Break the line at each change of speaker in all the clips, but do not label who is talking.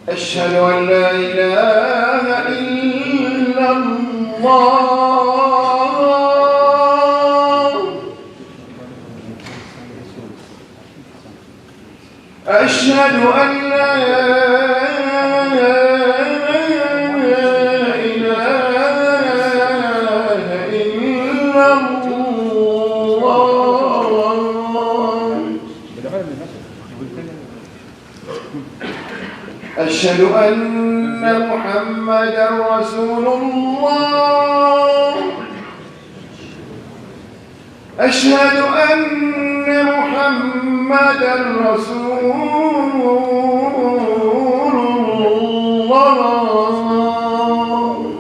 أشهد أن لا إله إلا الله أشهد أن لا إله إلا الله أشهد أن محمدًا رسول الله أشهد أن محمدًا رسول الله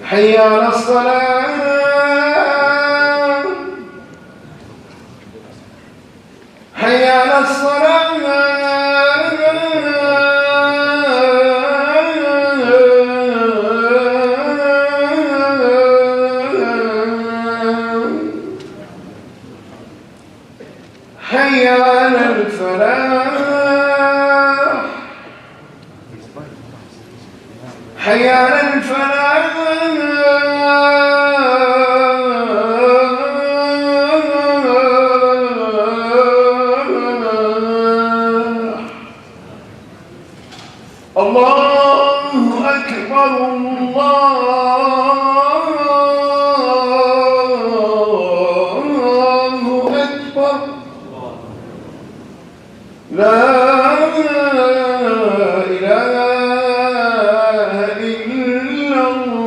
حي على الصلاة حي على الصلاة حي على الفلاح حي على الفلاح الله أكبر الله أكبر لا إله إلا الله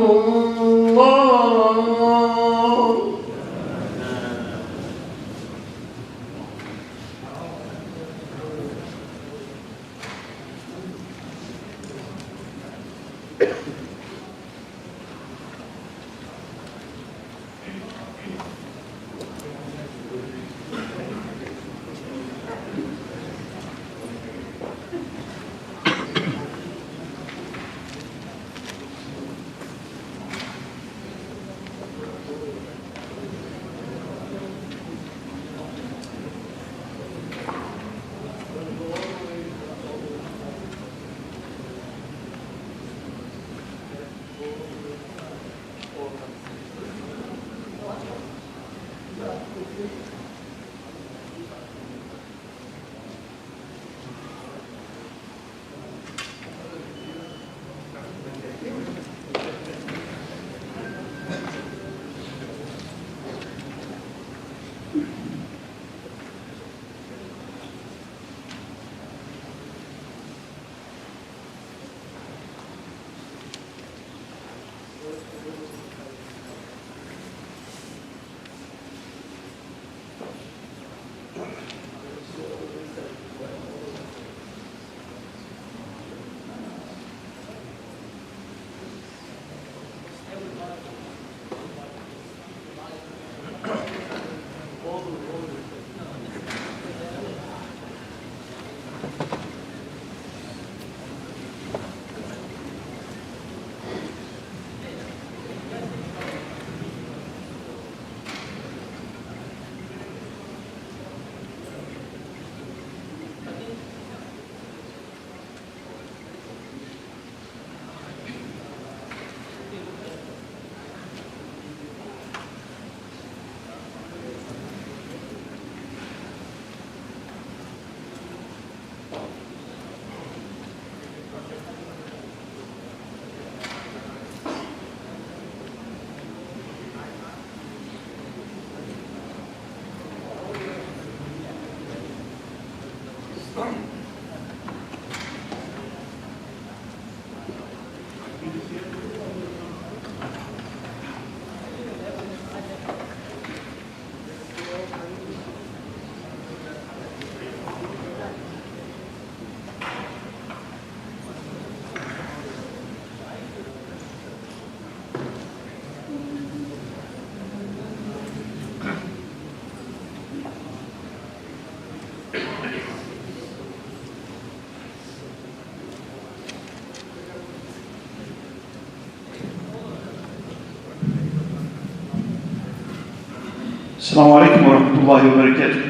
Assalamu alaikum wa rahmatullahi wa barakatuh.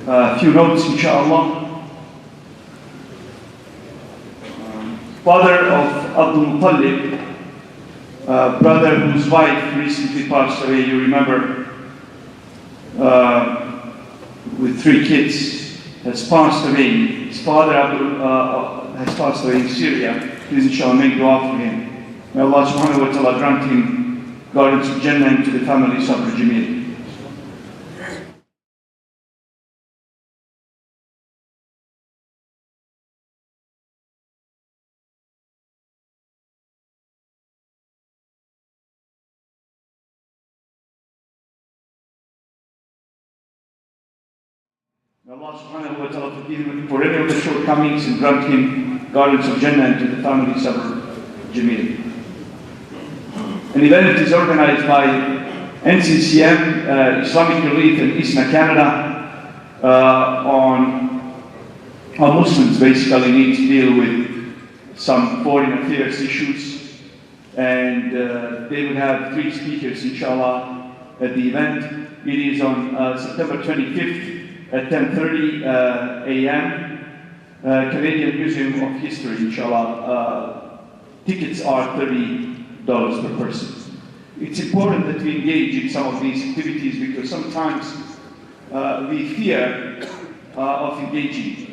A few notes, inshallah. Father of Abdul Muttalib, brother whose wife recently passed away, you remember, with 3 kids, has passed away. His father has passed away in Syria. Please, inshallah, make dua for him. May Allah subhanahu wa ta'ala grant him gardens of Jannah and to the family Sabr Jameel. May Allah subhanahu wa ta'ala forgive him for any of the shortcomings and grant him gardens of Jannah and to the family Sabr Jameel. An event is organized by NCCM, Islamic Relief in ISMA Canada, on how Muslims basically need to deal with some foreign affairs issues. And they will have 3 speakers, inshallah, at the event. It is on September 25th at 10:30 a.m. Canadian Museum of History, inshallah. Tickets are $30 per person. It's important that we engage in some of these activities because sometimes we fear of engaging.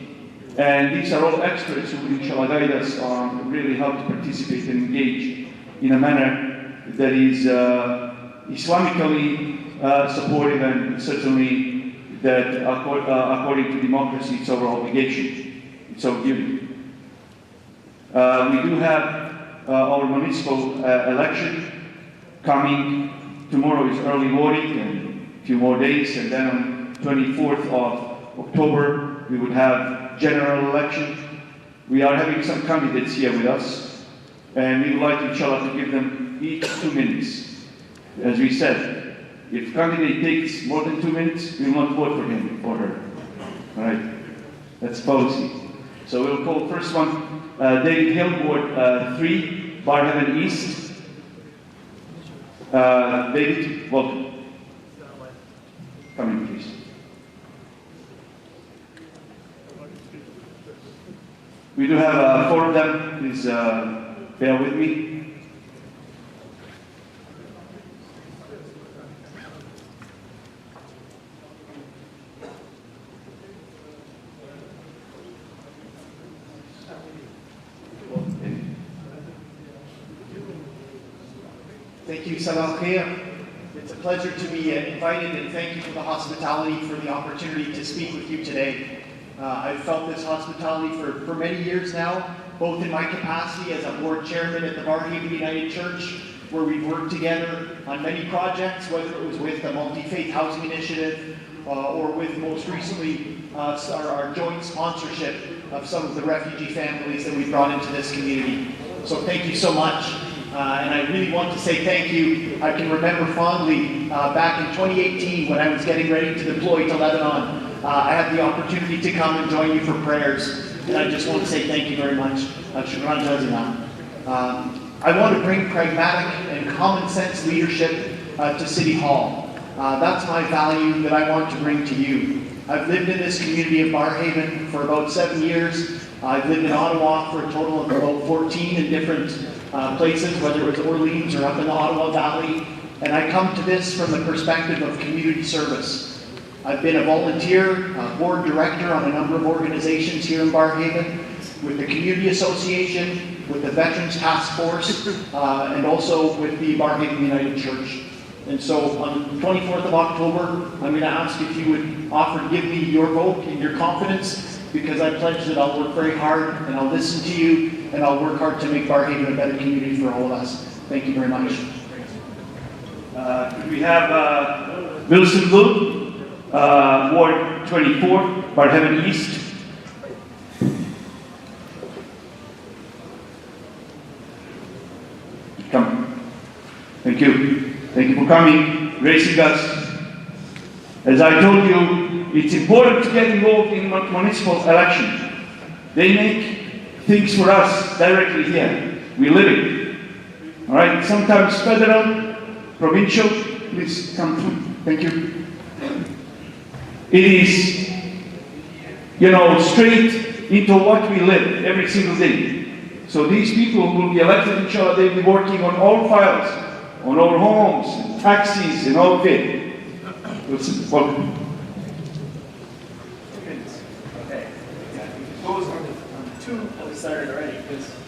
And these are all experts who will inshallah guide us on really how to participate and engage in a manner that is Islamically supportive and certainly that according to democracy it's our obligation, it's our duty. We do have our municipal election coming. Tomorrow is early voting and a few more days, and then on 24th of October we would have general election. We are having some candidates here with us, and we would like inshallah to give them each 2 minutes. As we said, if candidate takes more than 2 minutes, we will not vote for him or her. All right, that's policy. So we'll call first one. David Hill, Ward 3, Barhaven East. David, welcome. Come in, please. We do have 4 of them. Please bear with me.
Thank you, Sabah Khair. It's a pleasure to be invited, and thank you for the hospitality, for the opportunity to speak with you today. I've felt this hospitality for many years now, both in my capacity as a board chairman at the Barhaven United Church, where we've worked together on many projects, whether it was with the Multi-Faith Housing Initiative, or with most recently our joint sponsorship of some of the refugee families that we brought into this community. So thank you so much. And I really want to say thank you. I can remember fondly back in 2018 when I was getting ready to deploy to Lebanon. I had the opportunity to come and join you for prayers. And I just want to say thank you very much. Shukran jazila. I want to bring pragmatic and common sense leadership to City Hall. That's my value that I want to bring to you. I've lived in this community of Barhaven for about 7 years. I've lived in Ottawa for a total of about 14 in different places, whether it was Orleans or up in the Ottawa Valley, and I come to this from the perspective of community service. I've been a volunteer, board director on a number of organizations here in Barhaven, with the Community Association, with the Veterans Task Force, and also with the Barhaven United Church. And so on the 24th of October, I'm going to ask if you would offer to give me your vote and your confidence, because I pledge that I'll work very hard and I'll listen to you and I'll work hard to make Barhaven a better community for all of us. Thank you very much.
Could we have Wilson Blue, Ward 24, Barhaven East. Come. Thank you. Thank you for coming, gracing us. As I told you, it's important to get involved in municipal elections. They make things for us directly here. We live it. All right. Sometimes federal, provincial, please come through. Thank you. It is, straight into what we live every single day. So these people will be elected, inshallah, they'll be working on all files, on our homes, and taxis, and all of it. Welcome.
Okay. We started already.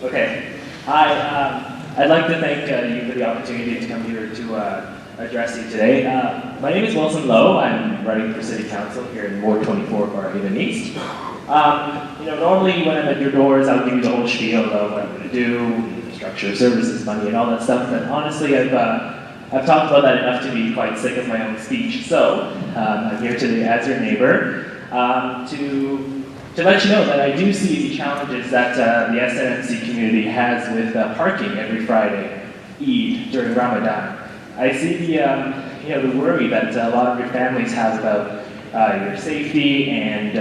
Okay. Hi. I'd like to thank you for the opportunity to come here to address you today. My name is Wilson Lowe. I'm running for City Council here in Ward 24, Barhaven East. Normally when I'm at your doors, I'll give you the whole spiel of what I'm going to do, infrastructure, services, money, and all that stuff. But honestly, I've talked about that enough to be quite sick of my own speech. So I'm here today as your neighbor to let you know that I do see the challenges that the SNMC community has with parking every Friday, Eid, during Ramadan. I see the worry that a lot of your families have about your safety and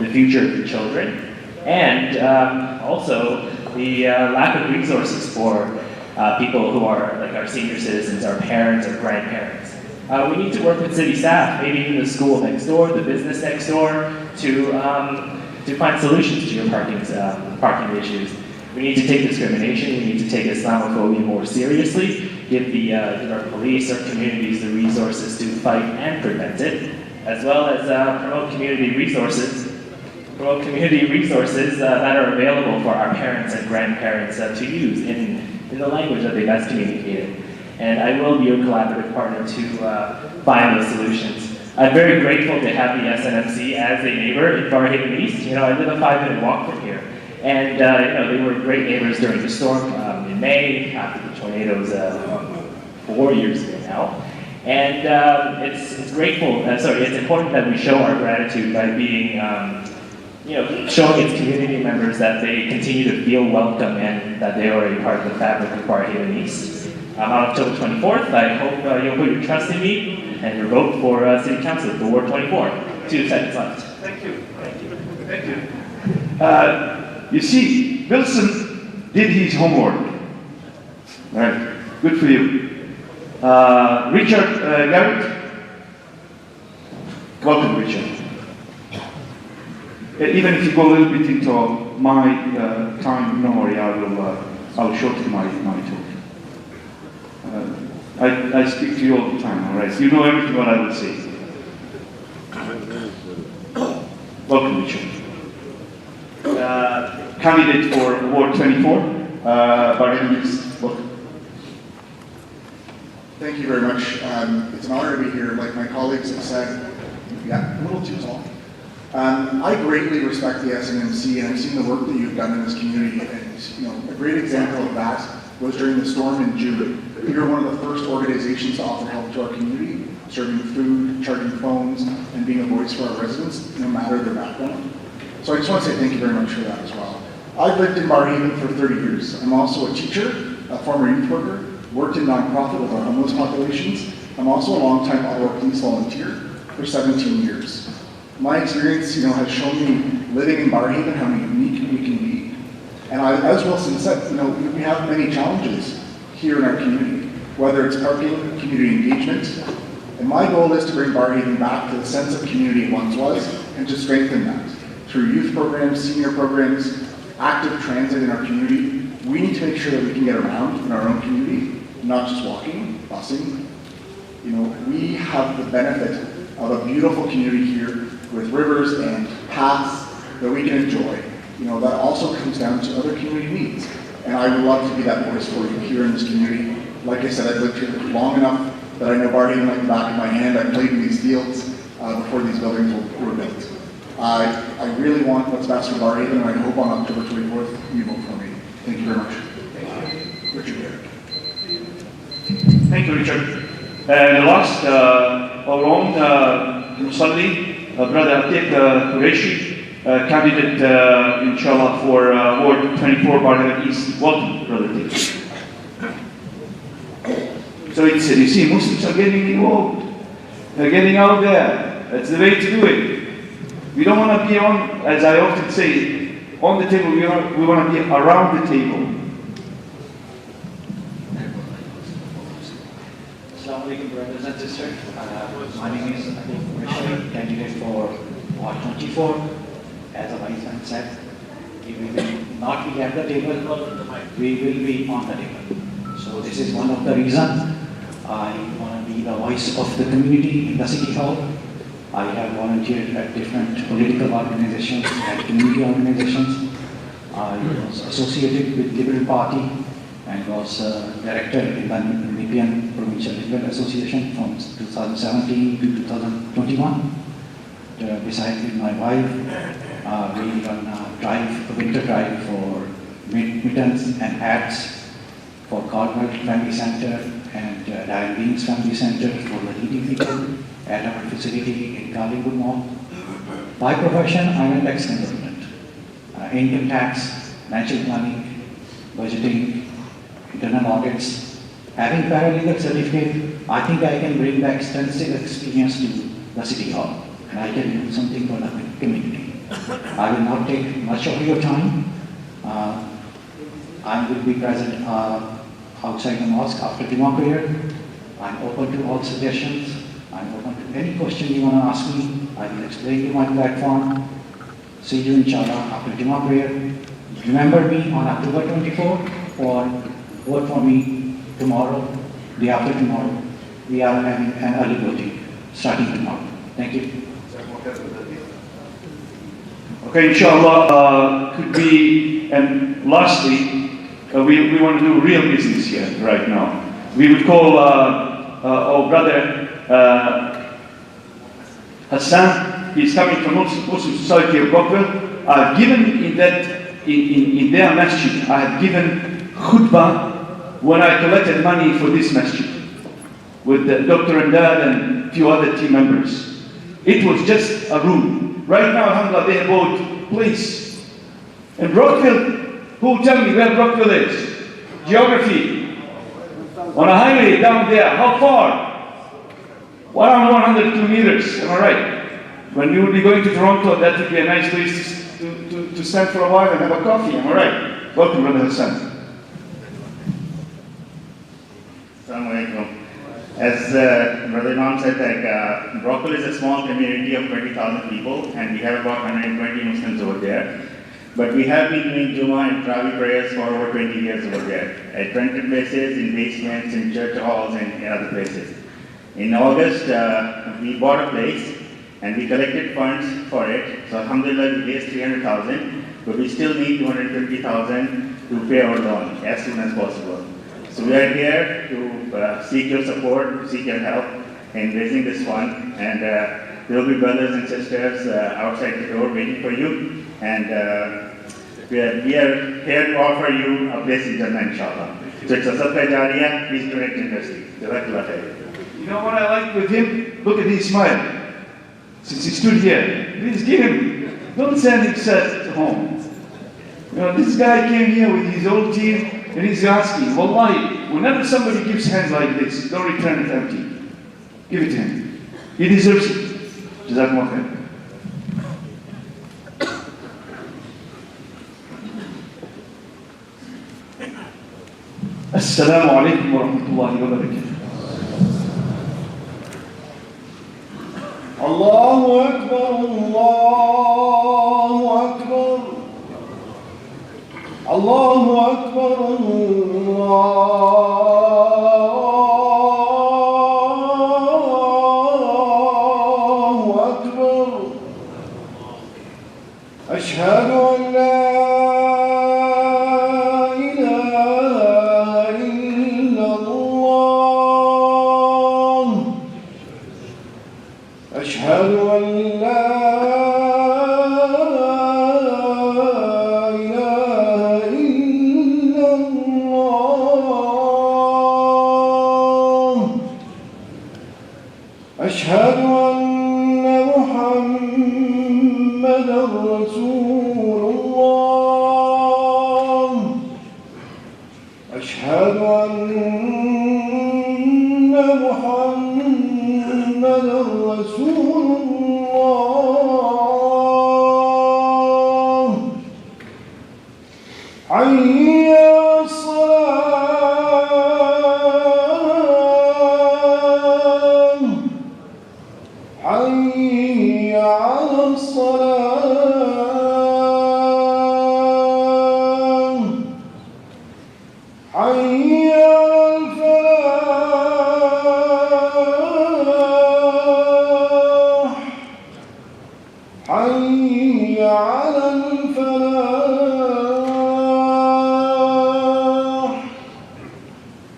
the future of your children, and also the lack of resources for people who are like our senior citizens, our parents, our grandparents. We need to work with city staff, maybe even the school next door, the business next door, to find solutions to your parking issues. We need to take discrimination, we need to take Islamophobia more seriously, give our police, our communities the resources to fight and prevent it, as well as promote community resources that are available for our parents and grandparents to use in the language that they best communicate. And I will be your collaborative partner to find those solutions. I'm very grateful to have the SNMC as a neighbor in Barhaven East. I live a 5-minute walk from here. And they were great neighbors during the storm in May, after the tornadoes 4 years ago now. And it's important that we show our gratitude by being, showing its community members that they continue to feel welcome and that they are a part of the fabric of Barhaven East. On October 24th, I hope you'll put your trust in me and your vote for City Council for Ward 24. 2 seconds left.
Thank you. You see, Wilson did his homework. All right, good for you. Richard Garrett, welcome, Richard. Even if you go a little bit into my time, no worry, I'll shorten my talk. I speak to you all the time, all right? You know everything what I will say. Welcome, Richard. Candidate for Ward 24, Barhaven East. Welcome.
Thank you very much. It's an honor to be here. Like my colleagues have said, yeah, a little too tall. I greatly respect the SNMC, and I've seen the work that you've done in this community. And a great example of that was during the storm in June. We were one of the first organizations to offer help to our community, serving food, charging phones, and being a voice for our residents, no matter their background. So I just want to say thank you very much for that as well. I've lived in Barhaven for 30 years. I'm also a teacher, a former youth worker, worked in nonprofit with our homeless populations. I'm also a longtime Ottawa police volunteer for 17 years. My experience, has shown me living in Barhaven how unique we can be. And as Wilson said, we have many challenges here in our community, whether it's parking, community engagement. And my goal is to bring Barhaven back to the sense of community it once was, and to strengthen that through youth programs, senior programs, active transit in our community. We need to make sure that we can get around in our own community, not just walking, busing. We have the benefit of a beautiful community here with rivers and paths that we can enjoy. That also comes down to other community needs. And I would love to be that voice for you here in this community. Like I said, I've lived here long enough that I know Barhaven like the back of my hand. I played in these fields before these buildings were built. I really want what's best for Barhaven, and I hope on October 24th you vote for me. Thank you very much. Richard Garrett.
Thank you, Richard. The last, our own Musalli, Brother Atiq Qureshi, candidate, inshallah, for Ward 24, Barhaven East. Welcome, Brother Atiq. So you see, Muslims are getting involved. They're getting out there. That's the way to do it. We don't want to be on, as I often say, on the table. We want to be around the table.
Assalamu
Assalamualaikum brothers and sisters. My name is Rishari, candidate for Ward 24. As the Vice Man said, we will not be at the table, we will be on the table. So this is one of the reasons I want to be the voice of the community in the City Hall. I have volunteered at different political organizations and community organizations. I was associated with Liberal Party and was director in the Namibian Provincial Liberal Association from 2017 to 2021. Besides with my wife, we run a winter drive for mittens and hats for Caldwell Family Center and Darren Beans Family Center for the needy people at our facility in Collingwood Mall. By profession, I am an ex-consultant. Income tax, financial planning, budgeting, internal audits. Having paralegal certificate, I think I can bring the extensive experience to the City Hall and I can do something for the community. I will not take much of your time. I will be present outside the mosque after Juma prayer. I'm open to all suggestions. I'm open to any question you want to ask me. I will explain you my platform. See you inshallah after Juma prayer. Remember me on October 24 or vote for me tomorrow, day after tomorrow. We are having an early voting starting tomorrow. Thank you.
Okay, inshallah, could be, and lastly, we want to do real business here right now. We would call our brother Hassan. He's coming from Muslim Society of Brockwell. I've given in their masjid, I have given khutbah when I collected money for this masjid with Dr. Andad and a few other team members. It was just a room. Right now, alhamdulillah, they have bought place. In Brockwell, who tell me where Brockwell is? Geography. On a highway down there, how far? Around 100 kilometers, am I right? When you would be going to Toronto, that would be a nice place to stand for a while and have a coffee, am I right? Welcome, Brother Hassan.
Assalamu alaikum. As Brother Imam said, like, Brockwell is a small community of 20,000 people, and we have about 120 Muslims over there. But we have been doing Jummah and Travi prayers for over 20 years over there, at rented places, in basements, in church halls, and in other places. In August, we bought a place, and we collected funds for it. So alhamdulillah, we raised 300,000, but we still need 250,000 to pay our loan as soon as possible. So we are here to seek your support, seek your help in raising this fund, and there will be brothers and sisters outside the door waiting for you, and we are here to offer you a place in Jannah, inshallah. So it's a sadaqah jariyah, please donate generously. Jazakallah khair.
You know what I like with him? Look at his smile. Since he stood here, please give him, don't send him sad home. You know, this guy came here with his whole team, and he's asking, wallahi, whenever somebody gives hand like this, don't return it empty. Give it to him. He deserves it. Jazakumullah khair. Assalamu alaikum wa rahmatullahi wa barakatuh.
Allahu Akbar, Allahu Akbar. Allahu Akbar, Allahu Akbar. Ashhadu an la ilaha illallah. Ashhadu an la أشهد أن محمدًا رسول الله. أشهد أن محمدًا رسول الله. حي على الصلاة. حي على الفلاح حي على الفلاح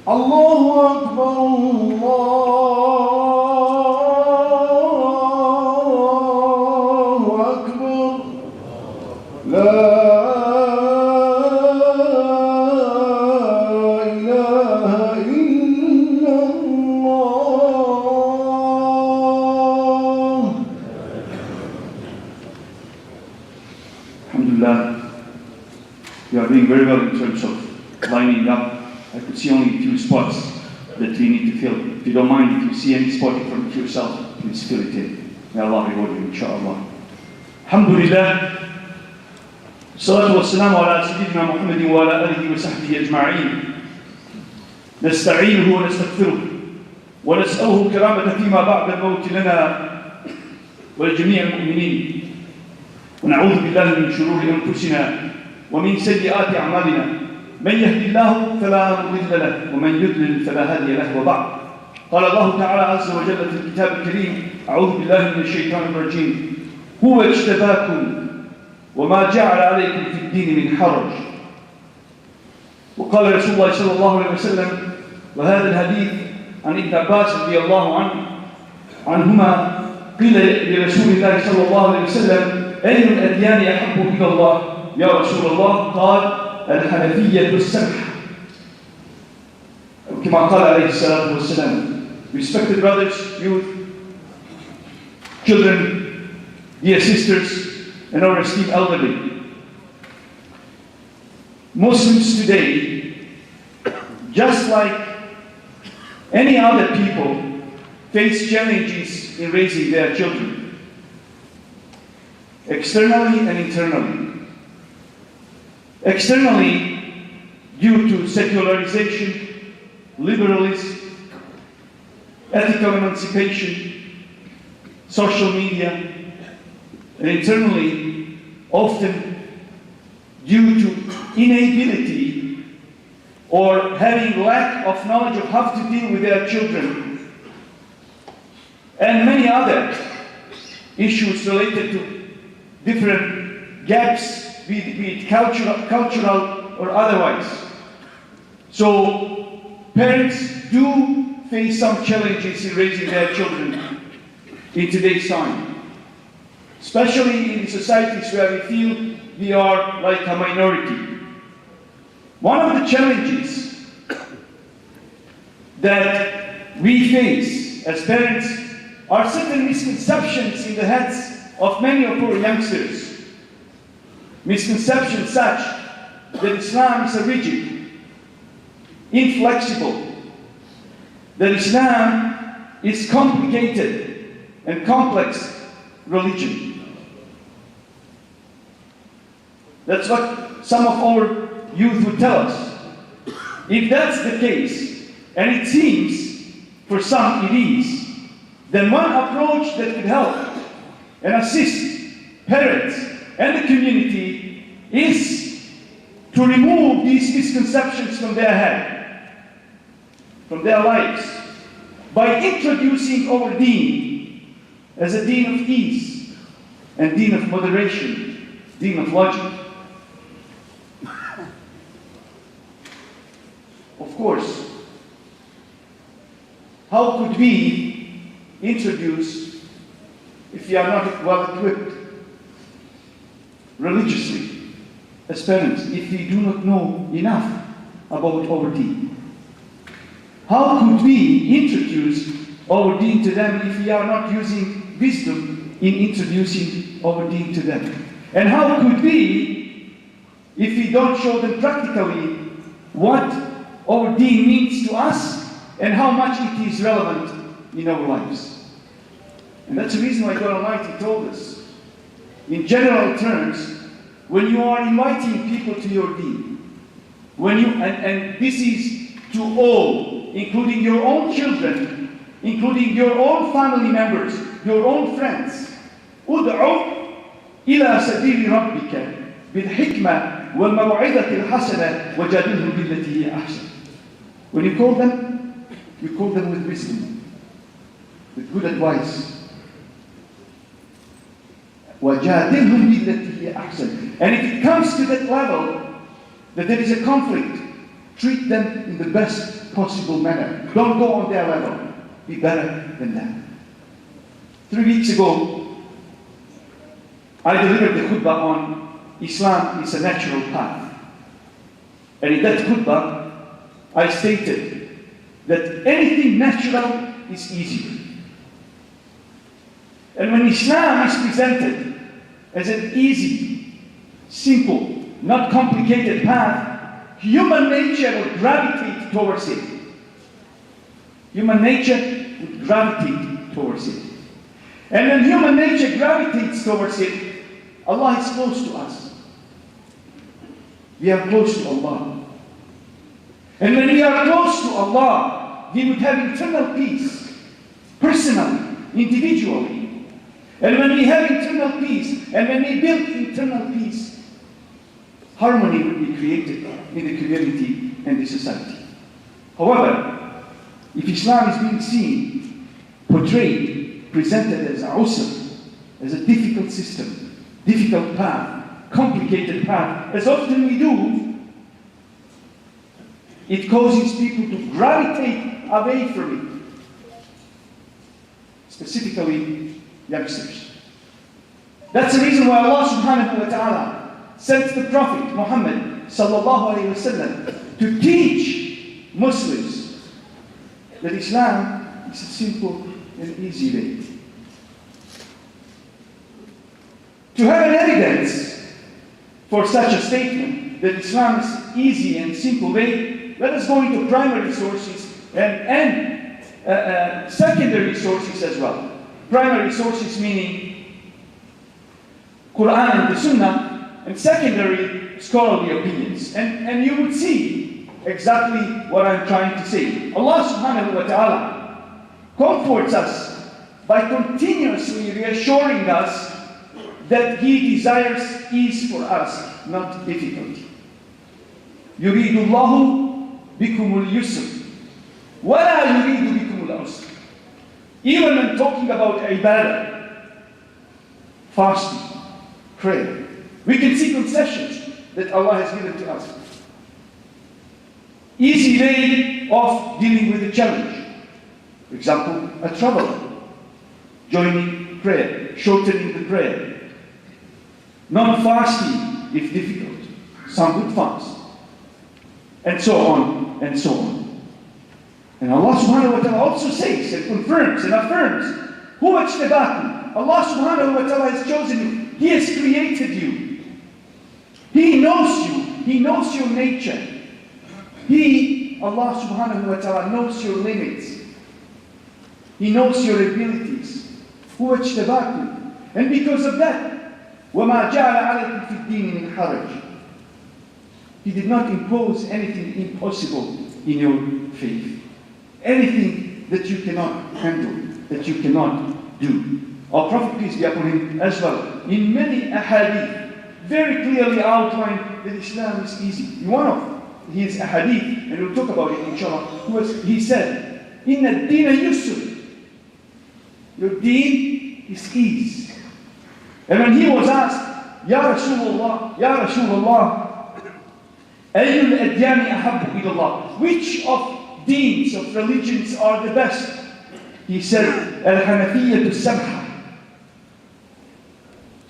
الله أكبر الله أكبر لا
Alhamdulillah, you are doing very well in terms of lining up. I could see only a few spots that we need to fill. If you don't mind, if you see any spot in front of yourself, please fill it in. May Allah reward you, inshallah. Alhamdulillah. الصلاة والسلام على سيدنا محمد وعلى آله وصحبه أجمعين. نستعينه ونستغفره ونسأله الكرامة فيما بعد الموت لنا ولجميع المؤمنين. ونعوذ بالله من شرور أنفسنا ومن سيئات أعمالنا. من يهدي الله فلا مضل له ومن يضلل فلا هادي له. وبعد، قال الله تعالى عز وجل في الكتاب الكريم: أعوذ بالله من الشيطان الرجيم. هو اجتباكم وما جعل عليكم في الدين من حرج. وقال رسول الله صلى الله عليه وسلم، وهذا الحديث عن ابن عباس رضي الله عنهما، قيل لرسول الله صلى الله عليه وسلم: أي الأديان أحب إلى الله يا رسول الله؟ قال: الحنفية السمح. كما قال عليه الصلاة والسلام. Respected brothers, youth, children, dear sisters, and our esteemed elderly, Muslims today, just like any other people, face challenges in raising their children, externally and internally. Externally, due to secularization, liberalism, ethical emancipation, social media, and internally, often due to inability or having lack of knowledge of how to deal with their children, and many other issues related to different gaps, be it cultural or otherwise. So parents do face some challenges in raising their children in today's time, especially in societies where we feel we are like a minority. One of the challenges that we face as parents are certain misconceptions in the heads of many of our youngsters. Misconceptions such that Islam is a rigid, inflexible, that Islam is complicated and complex religion. That's what some of our youth would tell us. If that's the case, and it seems for some it is, then one approach that could help and assist parents and the community is to remove these misconceptions from their head, from their lives, by introducing our deen as a deen of ease and deen of moderation, deen of logic. Of course, how could we introduce if we are not well equipped religiously as parents, if we do not know enough about our deen? How could we introduce our deen to them if we are not using wisdom in introducing our deen to them? And how could we, if we don't show them practically what our deen means to us and how much it is relevant in our lives? And that's the reason why God Almighty told us, in general terms, when you are inviting people to your deen, when you, and this is to all, including your own children, including your own family members, your own friends, ud'u ila sabili rabbika بالحكمة وَالْمَوْعِظَةِ الْحَسَنَةِ وَجَادِلْهُمْ بِالَّتِي هِيَ أَحْسَنُ. When you call them with wisdom, with good advice. وَجَادِلْهُمْ بِالَّتِي هِيَ أَحْسَنُ. And if it comes to that level, that there is a conflict, treat them in the best possible manner. Don't go on their level. Be better than them. 3 weeks ago, I delivered the khutbah on Islam is a natural path. And in that khutbah, I stated that anything natural is easier. And when Islam is presented as an easy, simple, not complicated path, human nature would gravitate towards it. Human nature would gravitate towards it. And when human nature gravitates towards it, Allah is close to us. We are close to Allah. And when we are close to Allah, we would have internal peace, personally, individually. And when we have internal peace, and when we build internal peace, harmony will be created in the community and the society. However, if Islam is being seen, portrayed, presented as as a difficult system, difficult path, complicated path, as often we do, it causes people to gravitate away from it, specifically youngsters. That's the reason why Allah subhanahu wa ta'ala sent the Prophet Muhammad sallallahu alayhi wa sallam to teach Muslims that Islam is a simple and easy way. To have an evidence for such a statement that Islam is easy and simple way, let us go into primary sources and secondary sources as well. Primary sources meaning Quran and the Sunnah, and secondary scholarly opinions. And you would see exactly what I'm trying to say. Allah subhanahu wa ta'ala comforts us by continuously reassuring us that He desires ease for us, not difficulty. يُرِيدُ اللَّهُ بِكُمُ الْيُسْرِ وَلَا يُرِيدُ بِكُمُ الْعُسْرِ. Even when talking about ibadah, fasting, prayer, we can see concessions that Allah has given to us. Easy way of dealing with a challenge. For example, a traveler joining prayer, shortening the prayer. Non-fasting if difficult. Some would fast. And so on, and so on. And Allah subhanahu wa ta'ala also says and confirms and affirms, Who ajtabakum? Allah subhanahu wa ta'ala has chosen you. He has created you. He knows you. He knows your nature. Allah subhanahu wa ta'ala knows your limits. He knows your abilities. Who ajtabakum? And because of that, وَمَا جَعَلَ عَلَيْكُمْ فِي الدِّينِ مِنْ حَرَجٍ. He did not impose anything impossible in your faith. Anything that you cannot handle, that you cannot do. Our Prophet, peace be upon him, as well, in many ahadith, very clearly outlined that Islam is easy. In one of his ahadith, and we'll talk about it inshallah, he said, إِنَّ الدِّينَ يُسْرٌ. Your deen is ease. And when he was asked, Ya Rasulullah, Ya Rasulullah, أَيُّ الْأَدْيَانِ أَحَبُّ إِلَى اللَّهِ. Which of deens, of religions are the best? He said, الْحَنَفِيَّةُ السَّبْحَةُ.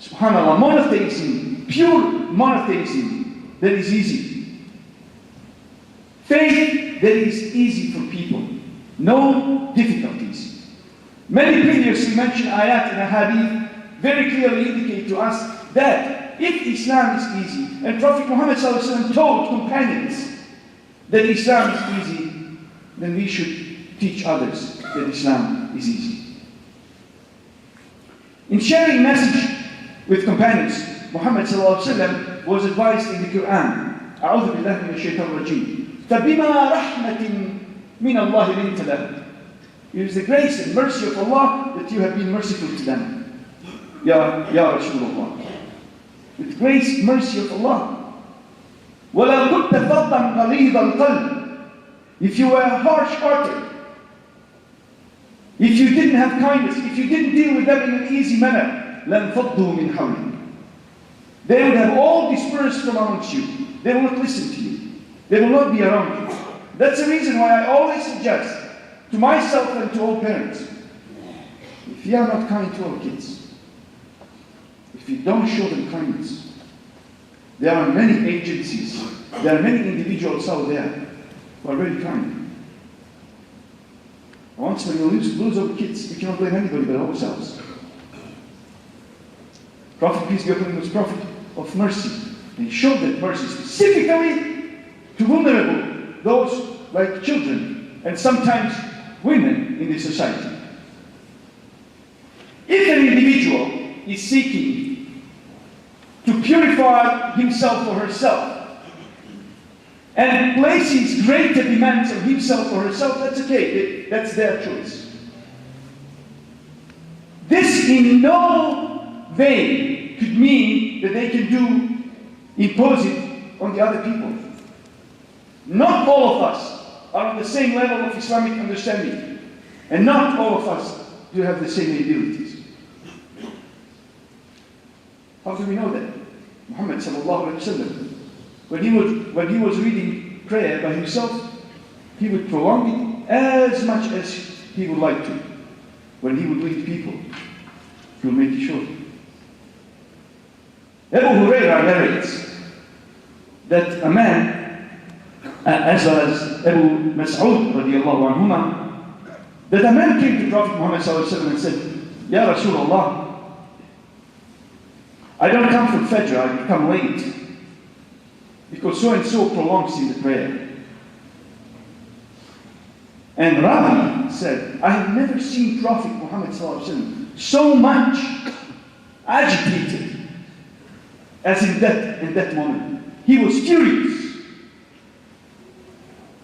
Subhanallah, monotheism, pure monotheism, that is easy. Faith that is easy for people. No difficulties. Many previously mentioned ayat and hadith very clearly indicate to us that if Islam is easy, and Prophet Muhammad ﷺ told companions that Islam is easy, then we should teach others that Islam is easy. In sharing message with companions, Muhammad ﷺ was advised in the Quran, أعوذ بالله من الشيطان الرجيم, فَبِمَا رَحْمَةٍ مِنَ اللَّهِ لِنْتَ لَهُمْ. It is the grace and mercy of Allah that you have been merciful to them. Ya Rasulullah. With grace, mercy of Allah, وَلَوْ كُنْتَ فَضًّا غَلِيظَ الْقَلْبِ. If you were harsh-hearted, if you didn't have kindness, if you didn't deal with them in an easy manner, لَنْفَضُّوا مِنْ حَوْلِكَ. They would have all dispersed from amongst you. They will not listen to you. They will not be around you. That's the reason why I always suggest to myself and to all parents, if you are not kind to our kids, if you don't show them kindness, there are many agencies, there are many individuals out there who are very kind. Once when you lose our kids, we cannot blame anybody but ourselves. Prophet, peace be upon him, was prophet of mercy. And he showed that mercy specifically to vulnerable, those like children and sometimes women in the society. If an individual is seeking to purify himself or herself and places greater demands on himself or herself, that's okay. That's their choice. This in no way could mean that they can impose it on the other people. Not all of us are on the same level of Islamic understanding, and not all of us do have the same abilities. How do we know that? Muhammad sallallahu alaihi wasallam, when he was reading prayer by himself, he would prolong it as much as he would like to. When he would lead people, he would make it short. Abu Hurairah narrates that a man, as well as Abu Mas'ud radiallahu anhuma, that a man came to Prophet Muhammad sallallahu alaihi wasallam and said, Ya Rasulullah, I don't come for Fajr, I come late, because so and so prolongs in the prayer. And Ravi said, I have never seen Prophet Muhammad sallallahu alaihi wasallam so much agitated as in that moment. He was furious.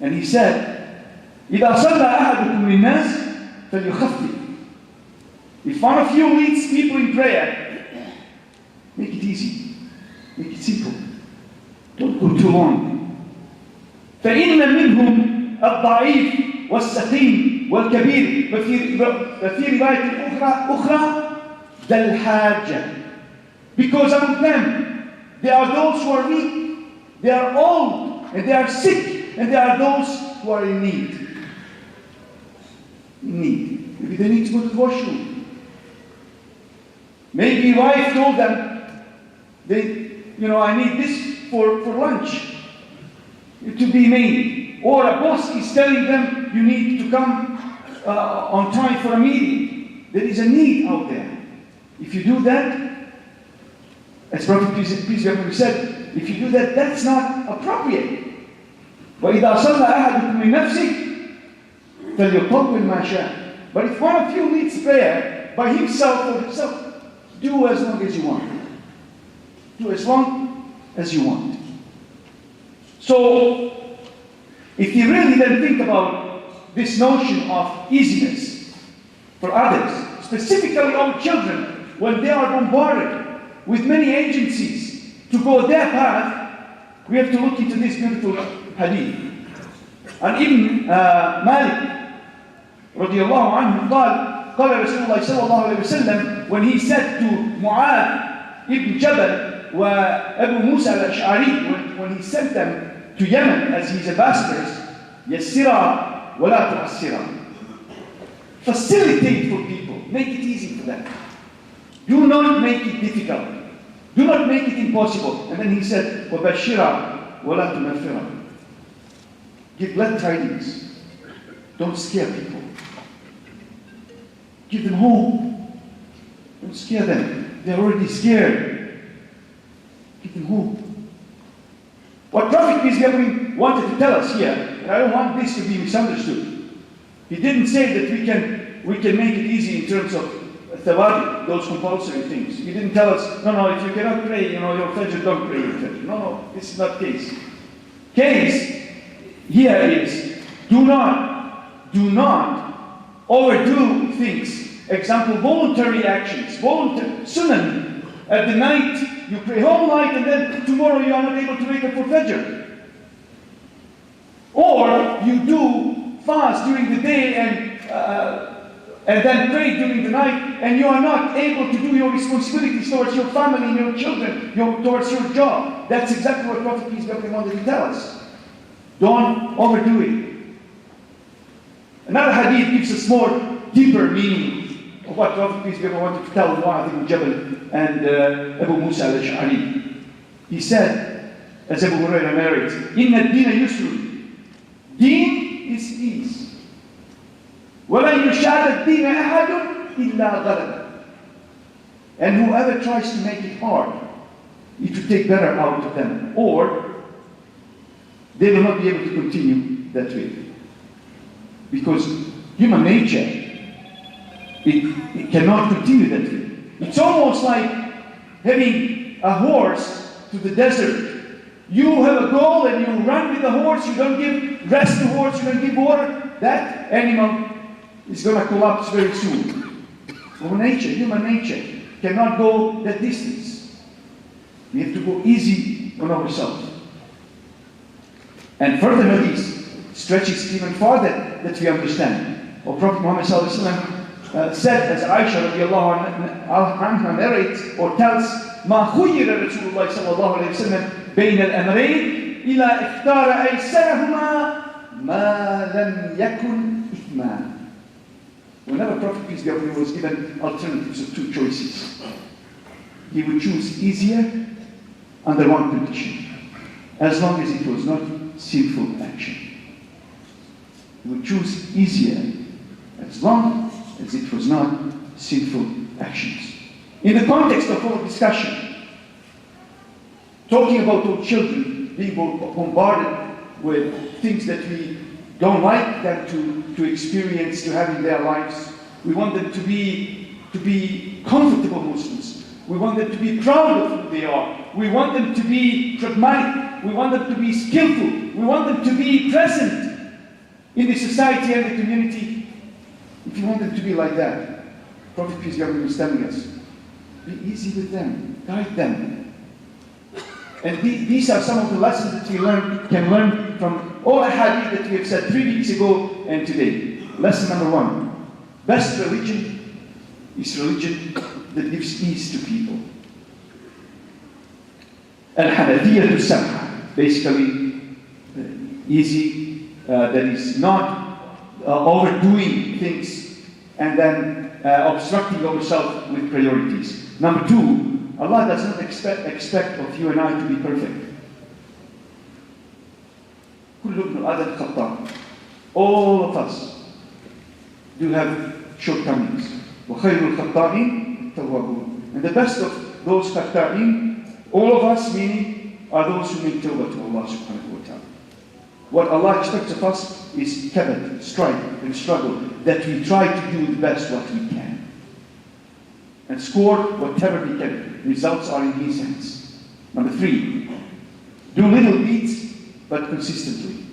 And he said, إِذَا صَلَّى أَحَدُكُمْ لِلنَّاسِ فَلْيُخَفِّفْ. If one of you leads people in prayer, make it easy. Make it simple. Don't go too long. فَإِنَّ مِنْهُمْ الضَّعِيفِ وَالسَّقِيمِ وَالْكَبِيرِ وفي رواية أخرى ذَا الْحَاجَةِ. Because among them, there are those who are weak, they are old, and they are sick, and there are those who are in need. Maybe they need to go to the washroom. Maybe wife told them, I need this for lunch to be made. Or a boss is telling them, you need to come on time for a meeting. There is a need out there. If you do that, as Prophet peace be upon him said, if you do that, that's not appropriate. وَإِذَا صَلَّى أَحَدُكُمْ لِنَفْسِهِ فَلْيُطَوِّلْ مَا شَاءَ. But if one of you leads prayer by himself or himself, do as long as you want. Do as long as you want. So, if you really then think about this notion of easiness for others, specifically our children, when they are bombarded with many agencies to go their path, we have to look into this beautiful hadith. And Ibn Malik radiallahu anhu قال رسول الله صلى الله عليه وسلم, when he said to Mu'adh ibn Jabal wa Abu Musa al-Ash'ari, when he sent them to Yemen as his ambassadors, يَسِّرَا وَلَا تُعَسِّرَا. Facilitate for people, make it easy for them. Do not make it difficult. Do not make it impossible. And then he said, وَبَشِّرَا وَلَا تُنَفِّرَا. Give glad tidings. Don't scare people. Give them hope. Don't scare them. They're already scared. Give them hope. What Prophet peace be upon him wanted to tell us here, and I don't want this to be misunderstood. He didn't say that we can make it easy in terms of Tawadi, those compulsory things. He didn't tell us, no, if you cannot pray, your Fajr, don't pray your Fajr. No, this is not case. Case here is, do not overdo things. Example, voluntary actions, sunnah. At the night, you pray whole night and then tomorrow you are not able to wake up for Fajr. Or you do fast during the day and then pray during the night, and you are not able to do your responsibilities towards your family and your children, towards your job. That's exactly what Prophet peace be upon him wanted to tell us. Don't overdo it. Another hadith gives us more deeper meaning of what Prophet peace be upon him wanted to tell Mu'adh ibn Jabal and Abu Musa al-Ash'ari. He said, as Abu Hurairah narrates, "Inna ad-dina yusrun." Deen is ease. وَلَنْ يُشَادَ الدِّينَ أَحَدٌ إِلَّا غَلَبَ. And whoever tries to make it hard, it will take better out of them, or they will not be able to continue that way. Because human nature, it cannot continue that way. It's almost like having a horse to the desert. You have a goal and you run with the horse, you don't give rest to the horse, you don't give water, that animal is going to collapse very soon. Human nature cannot go that distance. We have to go easy on ourselves. And further hadith stretches even farther that we understand. Or Prophet Muhammad said, as Aisha radiallahu anha narrates or tells, "Ma khuyira Rasulullah sallallahu alayhi wa sallam بين الأمرين إلى اختار أيسرهما ما لم يكن إثما." Whenever Prophet peace be upon him was given alternatives of two choices, he would choose easier under one condition, as long as it was not sinful action. He would choose easier as long as it was not sinful actions. In the context of our discussion, talking about our children being bombarded with things that we don't like them to experience, to have in their lives. We want them to be comfortable Muslims. We want them to be proud of who they are. We want them to be pragmatic. We want them to be skillful. We want them to be present in the society and the community. If you want them to be like that, Prophet peace be upon him is telling us, be easy with them, guide them. And these are some of the lessons that we can learn from all the hadith that we have said 3 weeks ago and today. Lesson number 1. Best religion is religion that gives ease to people. Al-Hanafiyyah Samha, basically easy, that is not overdoing things and then obstructing ourselves with priorities. Number 2, Allah does not expect of you and I to be perfect. All of us do have shortcomings. And the best of those khatta'in, all of us meaning, are those who make tawbah to Allah subhanahu wa ta'ala. What Allah expects of us is kabad, strife and struggle, that we try to do the best what we can. And score whatever we can. Results are in His hands. Number 3, do little deeds but consistently.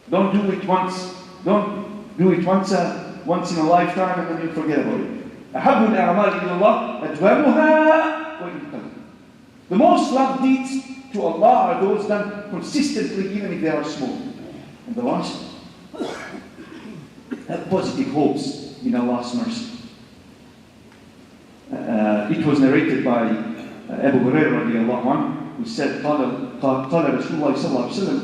Don't do it once. Don't do it once in a lifetime and then you forget about it. أحب الأعمال إلى الله أدومها وإن قل. The most loved deeds to Allah are those done consistently, even if they are small. And the last, have positive hopes in Allah's mercy. It was narrated by Abu Hurairah radiallahu anhu, who said, قال رسول الله صلى الله عليه وسلم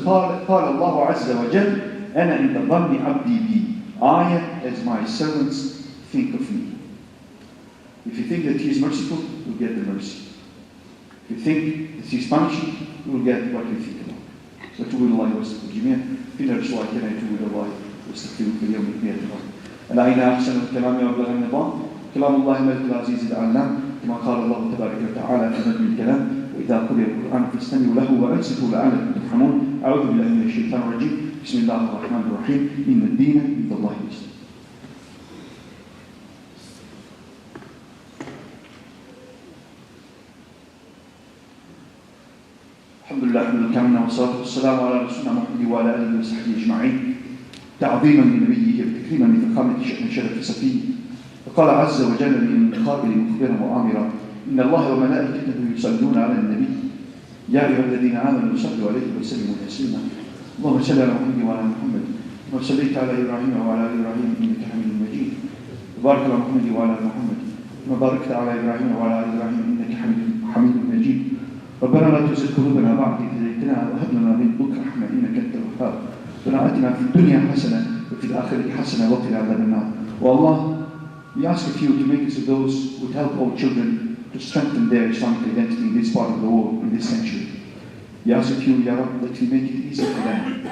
قال الله عز وجل أنا عند ظن عبدي بي. I am as my servants think of me. If you think that He is merciful, you'll get the mercy. If you think that He is punishing, you will get what you think about. وتوبوا إلى الله واستغفروا جميعا إن الرسول كان يتوب إلى الله واستغفروا في اليوم 100 مرة. ألا إن أحسن الكلام وأبلغ النظام كلام الله الملك العزيز العلام كما قال الله تبارك وتعالى في نظم الكلام وإذا قرئ القرآن فاستمعوا له وأنصتوا لعلكم ترحمون. أعوذ بالله من الشيطان الرجيم. بسم الله الرحمن الرحيم. إن الدين عند الله الإسلام. الحمد لله حمدا كاملا والصلاة والسلام على رسولنا محمد وعلى آله وصحبه أجمعين تعظيما لنبيه وتكريما لفخامة شأن شرف سفيه. فقال عز وجل من قابل مخبرا وآمرا إن الله وملائكته يصلون على النبي يا أيها الذين آمنوا صلوا عليه وسلموا تسليما اللهم صل على محمد وعلى محمد كما صليت على إبراهيم وعلى آل إبراهيم إنك حميد مجيد وبارك على محمد وعلى آل محمد كما باركت على إبراهيم وعلى آل إبراهيم إنك حميد مجيد ربنا لا تزغ قلوبنا بعد إذ هديتنا وهب لنا من لدنك رحمة إنك أنت الوهاب ربنا آتنا في الدنيا حسنة وفي الآخرة حسنة وقنا عذاب النار. O Allah, we ask of you to make us of those who would help our children to strengthen their Islamic identity in this part of the world, in this century. We ask of you, Ya Rabb, that you make it easy for them,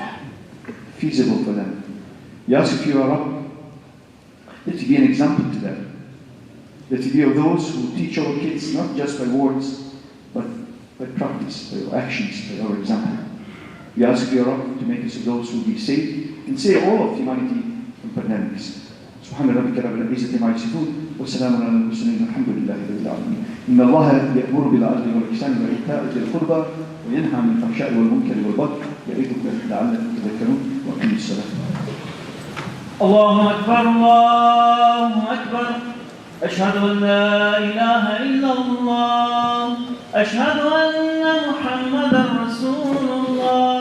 feasible for them. We ask of you, Ya Rabb, that you be an example to them, that you be of those who teach our kids not just by words, but by practice, by our actions, by our example. We ask of you, Ya Rabb, to make us of those who will be saved and save all of humanity from pandemics. سبحان ربك رب العزة عما يصفون وسلام على المرسلين والحمد لله رب العالمين. إن الله يأمر بالعدل والإحسان وإيتاء ذي القربى وينهى عن الفحشاء والمنكر والبغي يعظكم لعلكم تذكرون وأقيموا الصلاة.
الله أكبر الله أكبر أشهد أن لا إله إلا الله أشهد أن محمدا رسول الله.